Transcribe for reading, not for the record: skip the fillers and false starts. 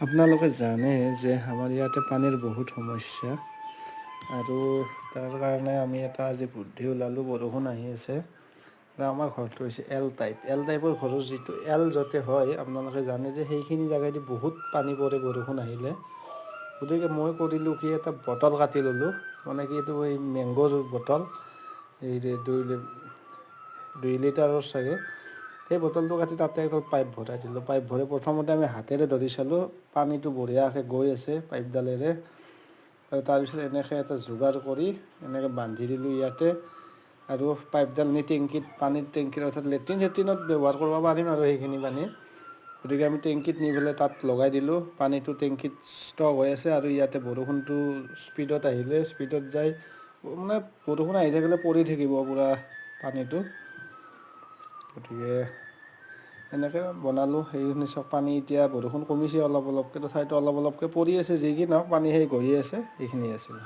আপোনালোকে জানে যে আমাৰ ইয়াতে পানীৰ বহুত সমস্যা আৰু তাৰ কাৰণে আমি এটা আজি বুদ্ধি ওলালোঁ। বৰষুণ আহি আছে আৰু আমাৰ ঘৰটো হৈছে এল টাইপৰ ঘৰৰ যিটো এল য'তে হয় আপোনালোকে জানে যে সেইখিনি জেগাইদি বহুত পানী পৰে বৰষুণ আহিলে। গতিকে মই কৰিলোঁ কি, এটা বটল কাটি ল'লোঁ, মানে কি এইটো এই মেংগ'ৰ বটল, এই যে 2 লিটাৰৰ চাগে, সেই বটলটো কাটি তাতে একদম পাইপ ভৰাই দিলোঁ। পাইপ ভৰাই প্ৰথমতে আমি হাতেৰে ধৰি চালোঁ, পানীটো বঢ়িয়াকৈ গৈ আছে পাইপডালেৰে। আৰু তাৰপিছত এনেকৈ এটা যোগাৰ কৰি এনেকৈ বান্ধি দিলোঁ ইয়াতে। আৰু পাইপডাল নি টেংকিত, পানীৰ টেংকিত, অৰ্থাৎ লেট্ৰিন চেট্ৰিনত ব্যৱহাৰ কৰিব পাৰিম আৰু সেইখিনি পানী। গতিকে আমি টেংকিত নি পেলাই তাত লগাই দিলোঁ। পানীটো টেংকিত ষ্টক হৈ আছে আৰু ইয়াতে বৰষুণটো স্পীডত আহিলে স্পীডত যায়, মানে বৰষুণ আহি থাকিলে পৰি থাকিব পূৰা পানীটো। গতিকে এনেকৈ বনালোঁ। সেইখিনি চব পানী এতিয়া বৰষুণ কমিছে অলপ অলপকৈ, তথাপিতো অলপ অলপকৈ পৰি আছে। যি কি নহওক পানী সেই গৈ আছে, এইখিনি আছিলে।